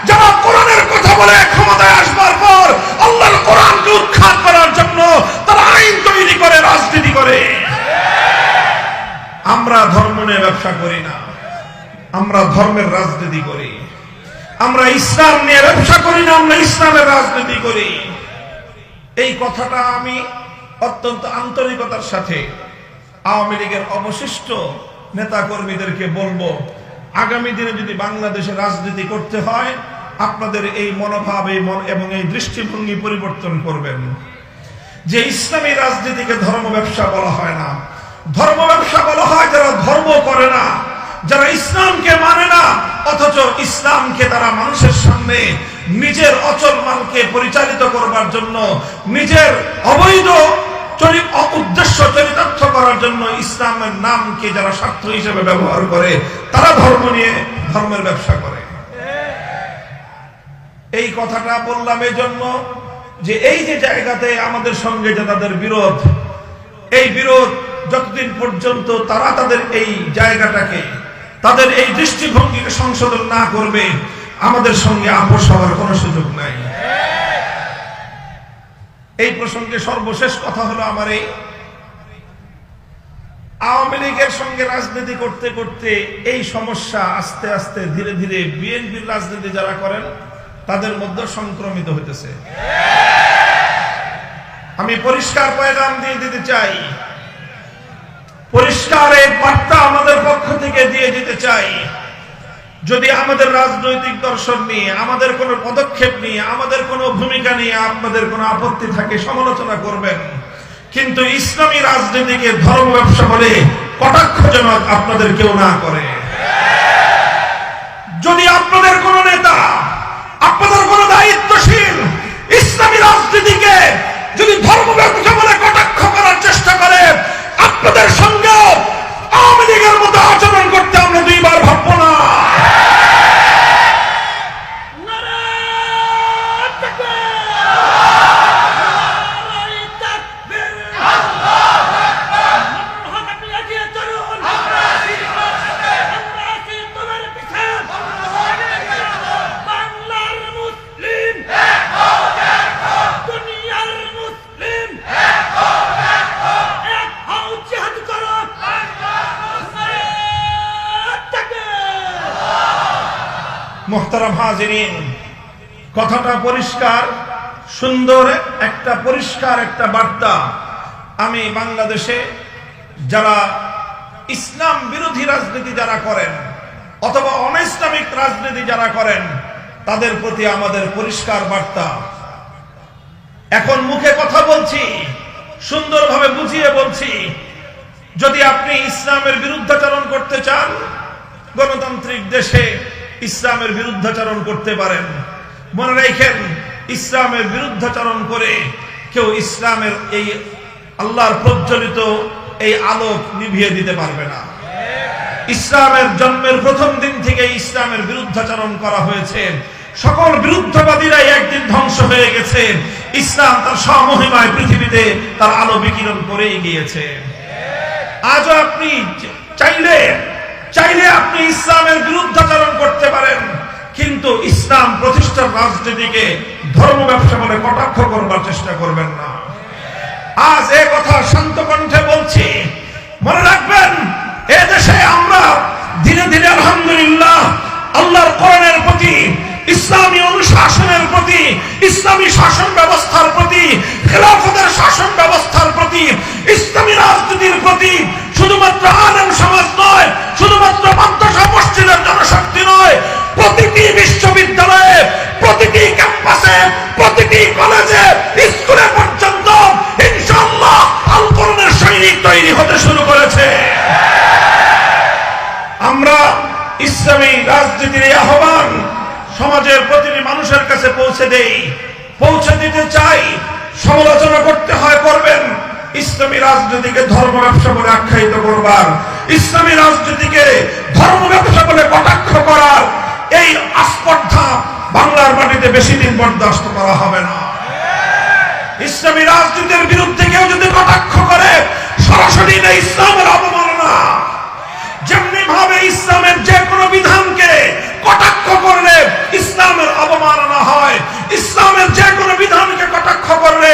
যারা কোরআনের কথা বলে ক্ষমতায় আসবার পর আল্লাহর কোরআনকে উৎখাত করার জন্য তারা আইন তৈরি করে, রাজনীতি করে। আমরা ধর্ম নিয়ে ব্যবসা করি না, আমরা ধর্মের রাজনীতি করি। আমরা ইসলাম নিয়ে ব্যবসা করি না, আমরা ইসলামের রাজনীতি করি। এই কথাটা আমি অত্যন্ত আন্তরিকতার সাথে আওয়ামী লীগের অবশিষ্ট নেতা কর্মীদেরকে বলবো, আগামী দিনে যদি বাংলাদেশে রাজনীতি করতে হয় আপনাদের এই মনোভাব এবং এই দৃষ্টিভঙ্গি পরিবর্তন করবেন যে ইসলামী রাজনীতিকে ধর্ম ব্যবসা বলা হয় না। ধর্ম ব্যবসা বলা হয় যারা ধর্ম করে না, যারা ইসলামকে মানে না, অথচ ইসলামকে তারা মানুষের সামনে নিজের অচল মালকে পরিচালিত করবার জন্য, নিজের অবৈধ উদ্দেশ্য চরিতার্থ করার জন্য ইসলামের নামকে যারা স্বার্থ হিসেবে ব্যবহার করে, তারা ধর্ম নিয়ে ধর্মের ব্যবসা করে। এই কথাটা বললাম এই জন্য যে এই যে জায়গাতে আমাদের সঙ্গে যে তাদের বিরোধ, এই বিরোধ যতদিন পর্যন্ত তারা তাদের এই জায়গাটাকে, তাদের এই দৃষ্টিভঙ্গিকে সংশোধন না করবে, আমাদের সঙ্গে আপোষ হওয়ার কোনো সুযোগ নাই। এই প্রসঙ্গে সর্বশেষ কথা হলো আমার এই আওয়ামী লীগের সঙ্গে রাজনীতি করতে করতে এই সমস্যা আস্তে আস্তে ধীরে ধীরে বিএনপির রাজনীতি যারা করেন তাদের মধ্যে সংক্রমিত হইতেছে। আমি পরিষ্কার পয়গাম দিয়ে দিতে চাই, পরিষ্কার এই বার্তা আমাদের পক্ষ থেকে দিয়ে দিতে চাই, যদি আমাদের রাজনৈতিক দর্শন নিয়ে, আমাদের কোনো পদক্ষেপ নিয়ে, আমাদের কোনো ভূমিকা নিয়ে আপনাদের কোনো আপত্তি থাকে সমালোচনা করবেন, কিন্তু ইসলামী রাজনীতিকে ধর্ম ব্যবসা বলে কটাক্ষ যেন আপনাদের কেউ না করে। যদি আপনাদের কোনো নেতা, আপনাদের কোনো দায়িত্বশীল ইসলামী রাজনীতিকে যদি ধর্ম ব্যবসা বলে কটাক্ষ করার চেষ্টা করে, আপনাদের সঙ্গে আওয়ামী লীগের মতো আচরণ করতে আমরা দুইবার ভাববো না। মুহতারাম হাজিরিন, কথাটা পরিষ্কার, সুন্দর একটা পরিষ্কার একটা বার্তা আমি বাংলাদেশে যারা ইসলাম বিরোধী রাজনীতি যারা করেন অথবা অনৈসলামিক রাজনীতি যারা করেন তাদের প্রতি আমাদের পরিষ্কার বার্তা। এখন মুখে কথা বলছি, সুন্দরভাবে বুঝিয়ে বলছি, যদি আপনি ইসলামের বিরুদ্ধাচরণ করতে চান, গণতান্ত্রিক দেশে ইসলামের বিরুদ্ধাচরণ করতে পারেন। মনে রাখেন, ইসলামের বিরুদ্ধাচরণ করে কেউ ইসলামের এই আল্লাহর প্রজ্বলিত এই আলোক নিভিয়ে দিতে পারবে না। ইসলামের জন্মের প্রথম দিন থেকে ইসলামের বিরুদ্ধাচরণ করা হয়েছে, সকল বিরুদ্ধবাদীরাই একদিন ধ্বংস হয়ে গেছে। ইসলাম তার স্বমহিমায় পৃথিবীতে তার আলো বিকিরণ করেই গিয়েছে। আজও আপনি চাইলে আপনি ইসলামের বিরুদ্ধাচরণ করতে পারেন, কিন্তু ইসলাম প্রতিষ্ঠার রাজনীতিকে ধর্ম ব্যবসা বলে কটাক্ষ করবার চেষ্টা করবেন না। আজ এ কথা শান্ত কণ্ঠে বলছি, মনে রাখবেন, এ দেশে আমরা ধীরে ধীরে আলহামদুলিল্লাহ আল্লাহর কোরআনের প্রতি, ইসলামী অনুশাসনের প্রতি, ইসলামী শাসন ব্যবস্থার প্রতি, খেলাফতের শাসন ব্যবস্থার প্রতি, ইসলামী রাজনীতির প্রতি শুধুমাত্র আলেম সমাজ নয়, শুধুমাত্র মাদ্রাসা মসজিদের জনশক্তি নয়, প্রতিটি বিশ্ববিদ্যালয়ে, প্রতিটি ক্যাম্পাসে, প্রতিটি কলেজে, স্কুলে পর্যন্ত ইনশাআল্লাহ আল কোরআনের সৈনিক তৈরি হতে শুরু করেছে। আমরা ইসলামী রাজনীতির এই আহ্বান সমাজের প্রতিটি মানুষের কাছে পৌঁছে দিতে চাই। সমালোচনা করতে হয়, করবেন। ইসলামী রাজনীতিকে ধর্ম ব্যবসা বলে আখ্যায়িত করবার, ইসলামী রাজনীতিকে ধর্ম ব্যবসা বলে কটাক্ষ করার এই আস্পর্ধা বাংলার মাটিতে বেশি দিন বরদাস্ত করা হবে না। ইসলামী রাজনীতির বিরুদ্ধে কেউ যদি কটাক্ষ করে, সরাসরি না ইসলামের অবমাননা। যেমনি ভাবে ইসলামের যে কোনো বিধানকে কটাক্ষ করলে ইসলামের অবমাননা হয়, ইসলামের যে কোনো বিধানকে কটাক্ষ করলে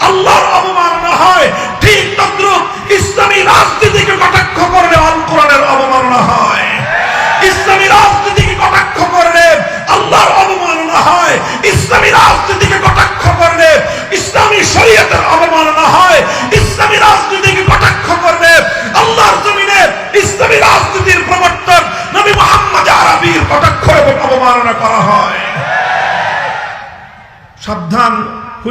আল্লাহর অবমাননা হয়, ঠিক তদ্রুপ ইসলামী রাজনীতিকে কটাক্ষ করলে আল কোরআনের অবমাননা হয়। ইসলামী রাজনীতিকে কটাক্ষ করলে আল্লাহর অবমাননা হয়, ইসলামী রাজনীতিকে কটাক্ষ করলে ইসলামী শরীয়তের অবমাননা হয়।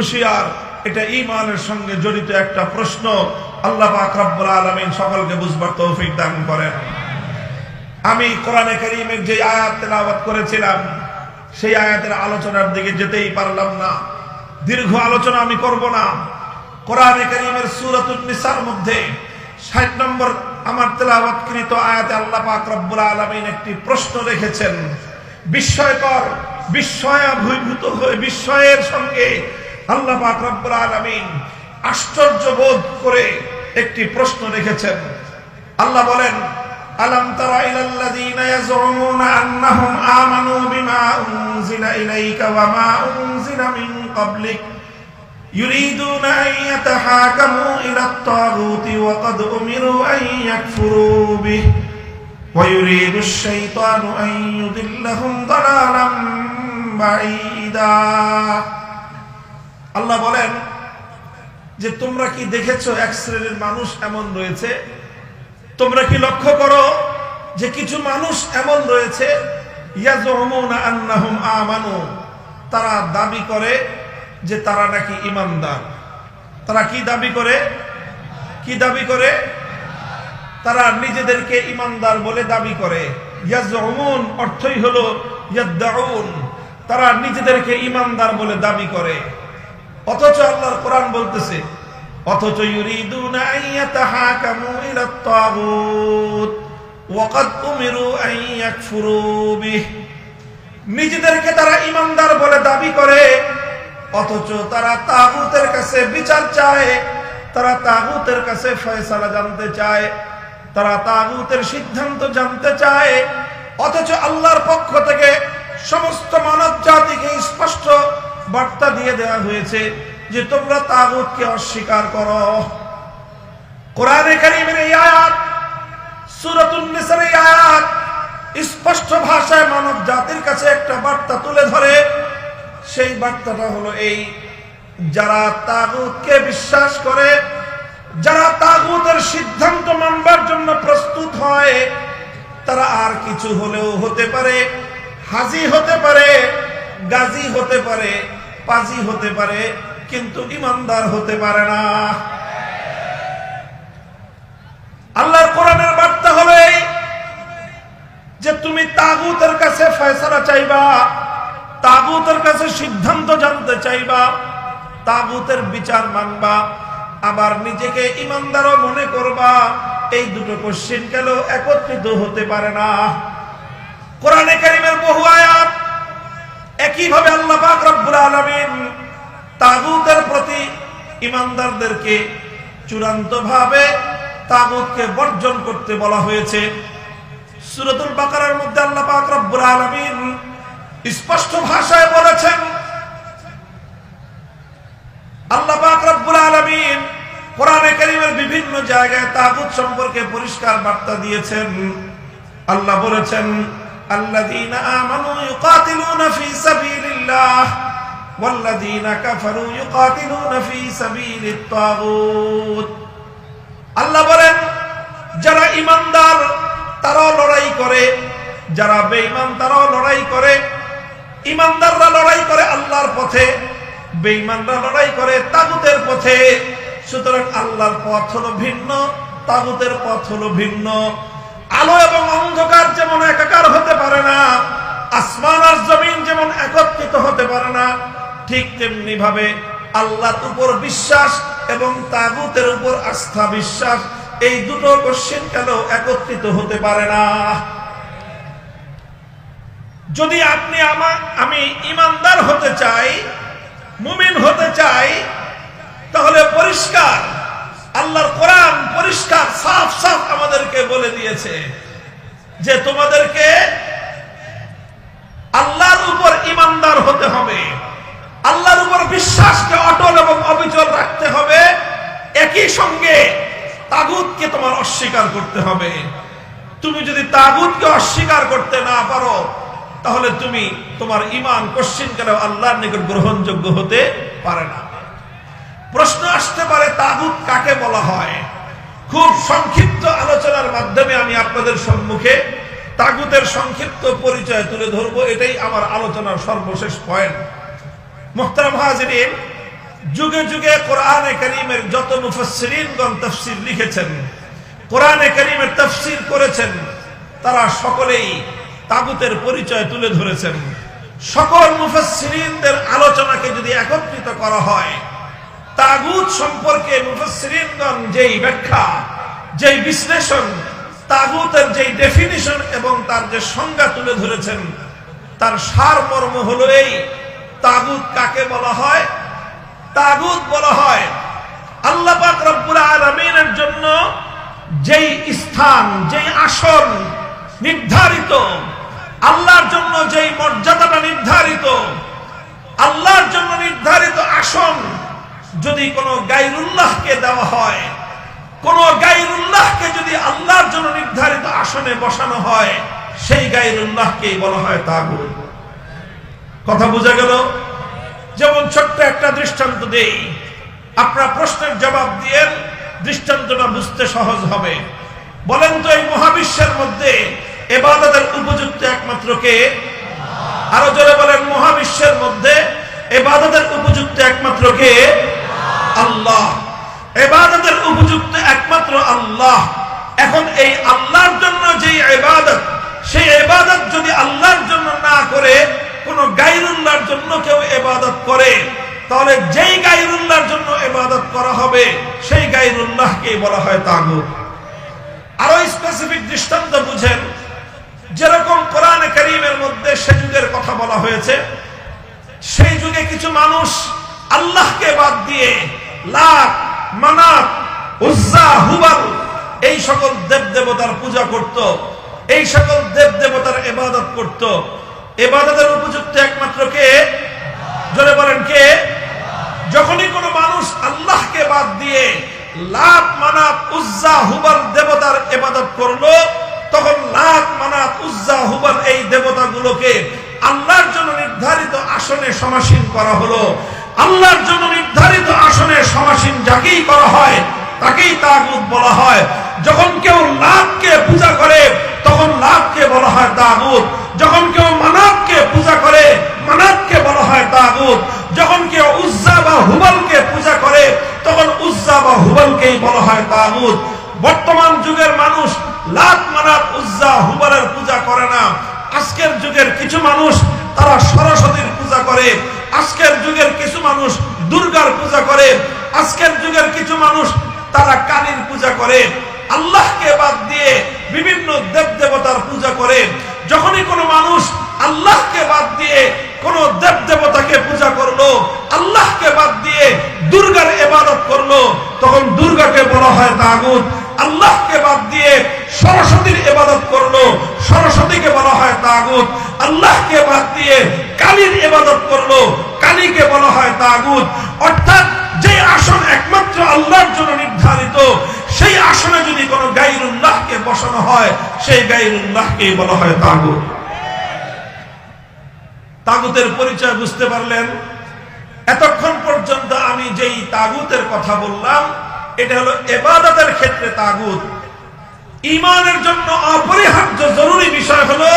হুঁশিয়ার, এটা ঈমানের সঙ্গে জড়িত একটা প্রশ্ন। আল্লাহ পাক রব্বুল আলামিন সকলকে বুঝবার তৌফিক দান করেন। আমি কোরআনে কারীমের যে আয়াত তেলাওয়াত করেছিলাম সেই আয়াতের আলোচনার দিকে যেতেই পারলাম না। দীর্ঘ আলোচনা আমি করব না। কোরআনে কারীমের সূরাতুন নিসার মধ্যে ৬০ নম্বর আমার তেলাওয়াতকৃত আয়াতে আল্লাহ পাক রব্বুল আলামিন একটি প্রশ্ন রেখেছেন। বিস্ময়কর, বিস্ময়াভিভূত হয়ে বিস্ময়ের সঙ্গে আল্লাহ পাক রব্বুল আলামিন আশ্চর্য বোধ করে একটি প্রশ্ন রেখেছেন। আল্লাহ বলেন, আলাম তারা ইলাল্লাযীনা ইয়াজউমুনা আন্নাহুম আমানু বিমা উনজিলা ইলাইকা ওয়া মা উনজিলা মিন ক্বাবলিক يريدون أن يتحاكموا إلى الطاغوت وقد أمروا أن يكفروا به ويريد الشيطان أن يضلهم ضلالا بعيدا। আল্লাহ বলেন যে তোমরা কি দেখেছো এক শ্রেণীর মানুষ এমন রয়েছে, তোমরা কি লক্ষ্য করো যে কিছু মানুষ এমন রয়েছে ইয়াজউমুনা আন্নাহুম আমানু, তারা দাবি করে যে তারা নাকি ঈমানদার। তারা কি দাবি করে? কি দাবি করে? তারা নিজেদেরকে ঈমানদার বলে দাবি করে। ইয়াজউমুন অর্থই হলো ইয়াদউন, তারা নিজেদেরকে ঈমানদার বলে দাবি করে। অথচ আল্লাহর কোরআন বলতেছে, অথচ ইউরিদুনা আন ইয়াতাহাকামু ইলা আত-তাগুত ওয়া ক্বাদ উমিরু আন ইয়াকফুরু বিহ। নিজেদেরকে তারা ঈমানদার বলে দাবি করে, অথচ তারা তাগুতের কাছে বিচার চায়, তারা তাগুতের কাছে ফয়সালা জানতে চায়, তারা তাগুতের সিদ্ধান্ত জানতে চায়। অথচ আল্লাহর পক্ষ থেকে সমস্ত মানব জাতিকে স্পষ্ট বার্তা দিয়ে দেওয়া হয়েছে যে তোমরা তাগুতকে অস্বীকার করো। কোরআনে কারীমের এই আয়াত, সূরাতুন নিসার এই আয়াত স্পষ্ট ভাষায় মানব জাতির কাছে একটা বার্তা তুলে ধরে। সেই বার্তাটা হলো এই, যারা তাগুতকে বিশ্বাস করে, যারা তাগুতের সিদ্ধান্ত মানবার জন্য প্রস্তুত হয়, তারা আর কিছু হলেও হতে পারে, হাজি হতে পারে, গাজী হতে পারে, পাজি হতে পারে, কিন্তু ঈমানদার হতে পারে না। আল্লাহর কোরআনের বার্তা হলো এই যে তুমি তাগুতের কাছে ফয়সালা চাইবা, তাগুতের কাছে সিদ্ধান্ত জানতে চাইবা, তাগুতের বিচার মানবা, আবার নিজেকে ঈমানদারও মনে করবা। এই দুটো কোশ্চেন কেন একত্রিত হতে পারে না? কোরআনে কারীমের বহু আয়াত একইভাবে আল্লাহ পাক রব্বুল আলামিন তাগুতের প্রতি ঈমানদারদেরকে চূড়ান্তভাবে তাগুতকে বর্জন করতে বলা হয়েছে। সূরাতুল বাকারার মধ্যে আল্লাহ পাক রব্বুল আলামিন স্পষ্ট ভাষায় বলেছেন, আল্লাহ পাক রব্বুল আলামিন কোরআনে কারীমের বিভিন্ন জায়গায় তাগুত সম্পর্কে পরিষ্কার বার্তা দিয়েছেন। আল্লাহ বলেছেন, আল্লাযীনা আমানু ইউকাতিলুনা ফী সাবিলিল্লাহ ওয়াল্লাযীনা কাফারু ইউকাতিলুনা ফী সাবিলিত তাগুত। আল্লাহ বলেন, যারা ঈমানদার তারাও লড়াই করে, যারা বেঈমান তারাও লড়াই করে। ঈমানদাররা লড়াই করে আল্লাহর পথে, বেঈমানরা লড়াই করে তাগুতের পথে। সুতরাং আল্লাহর পথ হলো ভিন্ন, তাগুতের পথ হলো ভিন্ন। আলো এবং অন্ধকার যেমন একাকার হতে পারে না, আসমান আর জমিন যেমন একত্রিত হতে পারে না, ঠিক তেমনি ভাবে আল্লাহর উপর বিশ্বাস এবং তাগুতের উপর আস্থা বিশ্বাস, এই দুটো কোশ্চেন কেন একত্রিত হতে পারে না? যদি আপনি আমি ঈমানদার হতে চাই, মুমিন হতে চাই, তাহলে পরিষ্কার আল্লাহর কোরআন পরিষ্কার সাফ সাফ আমাদেরকে বলে দিয়েছে যে তোমাদেরকে আল্লাহর উপর ঈমানদার হতে হবে, আল্লাহর উপর বিশ্বাসকে অটল এবং অবিচল রাখতে হবে। একই সঙ্গে তাগুতকে তোমার অস্বীকার করতে হবে। তুমি যদি তাগুতকে অস্বীকার করতে না পারো, তাহলে তুমি তোমার ঈমান কোশ্চিনকালে আল্লাহর নিকট গ্রহণযোগ্য হতে পারে না। প্রশ্ন আসতে পারে, তাগুত কাকে বলা হয়? খুব সংক্ষিপ্ত আলোচনার মাধ্যমে আমি আপনাদের সম্মুখে তাগুতের সংক্ষিপ্ত পরিচয় তুলে ধরবো। এটাই আমার আলোচনার সর্বশেষ পয়েন্ট। মুহতারাম হাজিরিন, যুগে যুগে কোরআনে কারীমের যত মুফাসসিরিনগণ তাফসীর লিখেছেন, কোরআনে কারীমের তাফসীর করেছেন, তারা সকলেই তাগুতের পরিচয় তুলে ধরেছেন। সকল মুফাসসিরিনদের আলোচনাকে যদি একত্রিত করা হয়, তাগুত সম্পর্কে মুফাসসিরিনগণ যেই ব্যাখ্যা, যেই বিশ্লেষণ, তাগুতের যেই ডেফিনিশন এবং তার যে সংজ্ঞা তুলে ধরেছেন, তার সারমর্ম হলো এই: তাগুত কাকে বলা হয়? তাগুত বলা হয় আল্লাহ পাক রব্বুল আলামিনের জন্য যেই স্থান, যেই আসন নির্ধারিত, আল্লাহর জন্য যেই মর্যাদাটা নির্ধারিত, আল্লাহর জন্য নির্ধারিত আসন যদি কোনো গায়রুল্লাহকে দেওয়া হয়, কোন গায়রুল্লাহকে যদি আল্লাহর জন্য নির্ধারিত আসনে বসানো হয়, সেই গায়রুল্লাহকেই বলা হয় তাগুত। কথা বোঝা গেল? যেমন ছোট্ট একটা দৃষ্টান্ত দেই, আপনার প্রশ্নের জবাব দিয়ে দৃষ্টান্তটা বুঝতে সহজ হবে। বলেন তো, এই মহাবিশ্বের মধ্যে ইবাদতের উপযুক্ত একমাত্র কে? আরো জোরে বলেন, মহাবিশ্বের মধ্যে ইবাদতের উপযুক্ত একমাত্র কে? আল্লাহ। ইবাদতের উপযুক্ত একমাত্র আল্লাহ। এখন এই আল্লাহর জন্য যেই ইবাদত, সেই ইবাদত যদি আল্লাহর জন্য না করে কোন গায়রুল্লাহর জন্য কেউ ইবাদত করে, তাহলে যেই গায়রুল্লাহর জন্য ইবাদত করা হবে সেই গায়রুল্লাহকে বলা হয় তাগুত। আরো স্পেসিফিক দৃষ্টান্ত বুঝেন, যেরকম কোরআনে কারীমের মধ্যে সে যুগের কথা বলা হয়েছে, সেই যুগে কিছু মানুষ আল্লাহকে বাদ দিয়ে লাত, মানাত, উজ্জা, হুবাল এই সকল দেবদেবতার পূজা করত, এই সকল দেবদেবতার ইবাদত করত। ইবাদতের উপযুক্ত একমাত্র কে? জোরে বলেন, কে? যখনই কোনো মানুষ আল্লাহকে বাদ দিয়ে লাত, মানাত, উজ্জা, হুবাল দেবতার ইবাদত করলো, তখন লাত, মানাত, উজ্জা, হুবাল এই দেবতাগুলোকে আল্লাহর জন্য নির্ধারিত আসনে সমাসীন করা হলো। আল্লাহর জন্য নির্ধারিত আসনে সমাসীন যাকেই করা হয় তাকেই তাগুত বলা হয়। যখন কেউ লাতকে পূজা করে তখন লাতকে বলা হয় তাগুত। যখন কেউ মানাতকে পূজা করে মানাতকে বলা হয় তাগুত। যখন কেউ উজ্জা বা হুবালকে পূজা করে তখন উজ্জা বা হুবালকেই বলা হয় তাগুত। বর্তমান যুগের মানুষ লাত, মানাত, উজ্জা, হুবালের পূজা করে না। আজকের যুগের কিছু মানুষ তারা সরস্বতীর পূজা করে, আজকের যুগের কিছু মানুষ দুর্গার পূজা করে, আজকের যুগের কিছু মানুষ তারা কালীর পূজা করে। আল্লাহকে বাদ দিয়ে বিভিন্ন দেবদেবতার পূজা করে। যখনই কোনো মানুষ আল্লাহকে বাদ দিয়ে কোন দেবদেবতাকে পূজা করলো, আল্লাহকে বাদ দিয়ে দুর্গার ইবাদত করলো, তখন দুর্গাকে বলা হয় তাগুত। আল্লাহকে বাদ দিয়ে সরস্বতীর ইবাদত করলো, সরস্বতীকে বলা হয় তাগুত। আল্লাহকে বাদ দিয়ে কালীর ইবাদত করলো, কালীকে বলা হয় তাগুত। অর্থাৎ যে আসন একমাত্র আল্লাহর জন্য নির্ধারিত, সেই আসনে যদি কোনো গায়রুল্লাহকে বসানো হয়, সেই গায়রুল্লাহকেই বলা হয় তাগুত। তাগুতের পরিচয় বুঝতে পারলেন? এতক্ষণ পর্যন্ত আমি যেই তাগুতের কথা বললাম, এটা হলো ইবাদতের ক্ষেত্রে তাগুত। ঈমানের জন্য অপরিহার্য জরুরি বিষয় হলো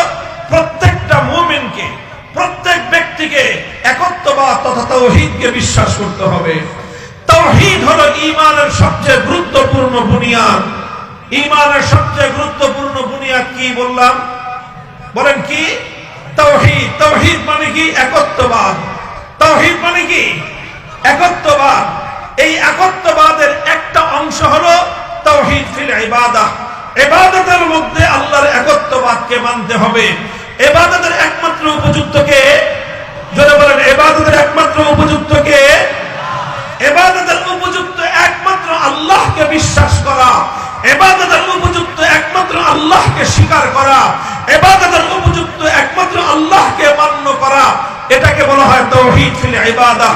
প্রত্যেকটা মুমিনকে, প্রত্যেক ব্যক্তিকে একত্ববাদ তথা তাওহীদকে বিশ্বাস করতে হবে। তাওহীদ হলো ঈমানের সবচেয়ে গুরুত্বপূর্ণ বুনিয়াদ। ঈমানের সবচেয়ে গুরুত্বপূর্ণ বুনিয়াদ কি বললাম? বলেন কি? তাওহীদ। তাওহীদ মানে কি? একত্ববাদ। তাওহীদ মানে কি? একত্ববাদ। এই একত্ববাদের একটা অংশ হলো তাওহীদ ফিল ইবাদাহ। ইবাদতের মধ্যে আল্লাহর একত্ববাদকে মানতে হবে। ইবাদতের একমাত্র উপযুক্ত কে? জোরে বলেন, ইবাদতের একমাত্র উপযুক্ত কে? ইবাদতের উপযুক্ত একমাত্র আল্লাহকে বিশ্বাস করা, ইবাদতের উপযুক্ত একমাত্র আল্লাহকে স্বীকার করা, ইবাদতের উপযুক্ত একমাত্র আল্লাহকে মান্য করা, এটাকে বলা হয় তাওহীদ ফিল ইবাদাহ।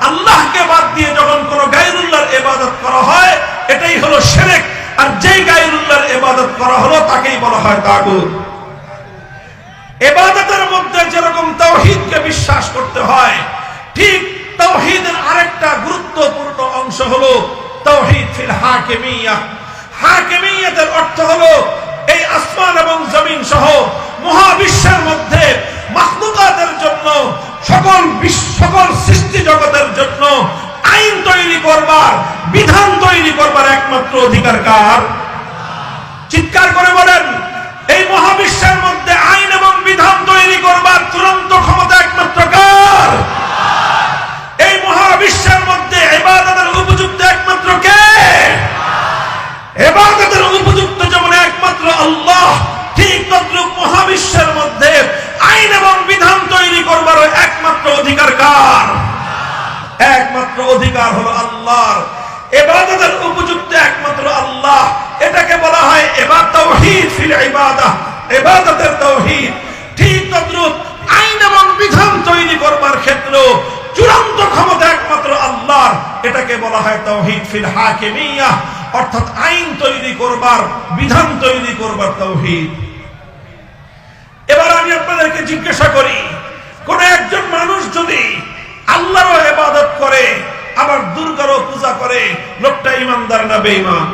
আল্লাহকে বাদ দিয়ে যখন কোন গায়রুল্লাহর ইবাদত করা হয়, এটাই হলো শিরক। আর যেই গায়রুল্লাহর ইবাদত করা হলো তাকেই বলা হয় তাগুত। ইবাদতের মধ্যে যেরকম তাওহীদকে বিশ্বাস করতে হয়, ঠিক তাওহীদের আরেকটা গুরুত্বপূর্ণ অংশ হলো তাওহীদ ফিল হাকিমিয়াহ। হাকিমিয়াতের অর্থ হলো এই আসমান এবং জমিন সহ মহাবিশ্বের মধ্যে মাখলুকাতের জন্য, সকল সৃষ্টি জগতের জন্য আইন তৈরি করবার, বিধান তৈরি করবার একমাত্র অধিকার কার? চিৎকার করে বলেন, এই মহাবিশ্বের মধ্যে আইন এবং বিধান তৈরি করবার চূড়ান্ত ক্ষমতা একমাত্র কার? এই মহাবিশ্বের মধ্যে ইবাদতের উপযুক্ত একমাত্র কে? ইবাদতের উপযুক্ত যেমন একমাত্র আল্লাহ, ঠিক তদ্রূপ মহাবিশ্বের মধ্যে আইন এবং বিধান তৈরি করবার একমাত্র অধিকার কার? একমাত্র অধিকার হলো আল্লাহর। ইবাদতের উপযুক্ত একমাত্র আল্লাহ। এটাকে বলা হয় তাওহীদ ফিল ইবাদাহ, ইবাদতের তাওহীদ। ঠিক তদ্রূপ আইন এবং বিধান তৈরি করবার ক্ষেত্রে চূড়ান্ত ক্ষমতা একমাত্র আল্লাহর। এটাকে বলা হয় তাওহীদ ফিল হাকিমিয়াহ, অর্থাৎ আইন তৈরি করবার, বিধান তৈরি করবার তাওহীদ। এবার আমি আপনাদেরকে জিজ্ঞাসা করি, কোন একজন মানুষ যদি আল্লাহরও ইবাদত করে আবার দুর্গারও পূজা করে, লোকটা ইমানদার না বেঈমান?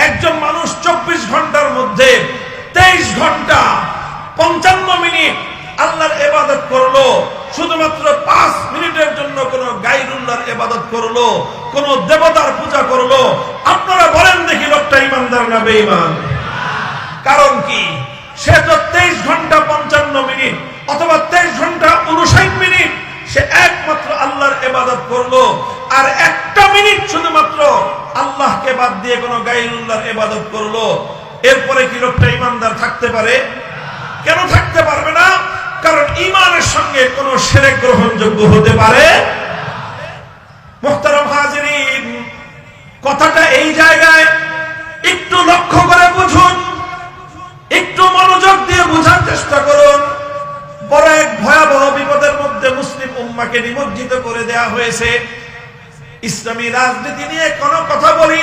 একজন মানুষ 24 ঘন্টার মধ্যে 23 ঘন্টা 55 মিনিট আল্লাহর ইবাদত করলো, শুধুমাত্র 5 মিনিটের জন্য কোন গায়রুল্লাহর ইবাদত করলো, কোন দেবতার পূজা করলো, আপনারা বলেন দেখি লোকটা ইমানদার না বেঈমান? কারণ কি? সে তো 23 ঘন্টা 55 মিনিট অথবা 23 ঘন্টা 59 মিনিট সে একমাত্র আল্লাহর ইবাদত করলো, আর 1 মিনিট শুধুমাত্র আল্লাহকে বাদ দিয়ে কোন গায়রুল্লাহর ইবাদত করলো। এরপরে কি লোকটা ইমানদার থাকতে পারে? কেন থাকতে পারবে না? কারণ ঈমানের সঙ্গে কোন শিরক গ্রহণযোগ্য হতে পারে। মুহতারাম হাজিরিন, কথাটা এই জায়গায় একটু লক্ষ্য করে বুঝুন, একটু মনোযোগ দিয়ে বোঝার চেষ্টা করুন। বড় এক ভয়াবহ বিপদের মধ্যে মুসলিম উম্মাহকে নিমজ্জিত করে দেয়া হয়েছে। ইসলামী রাজনীতি নিয়ে কোন কথা বলি,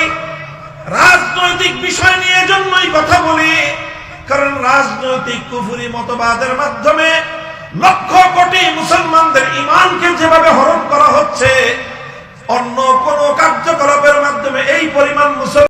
রাজনৈতিক বিষয় নিয়ে জন্যই কথা বলি, কারণ রাজনৈতিক কুফরি মতবাদের মাধ্যমে লক্ষ কোটি মুসলমানদের ঈমানকে যেভাবে হরণ করা হচ্ছে, অন্য কোন কার্যকলাপের মাধ্যমে এই পরিমাণ মুসলমান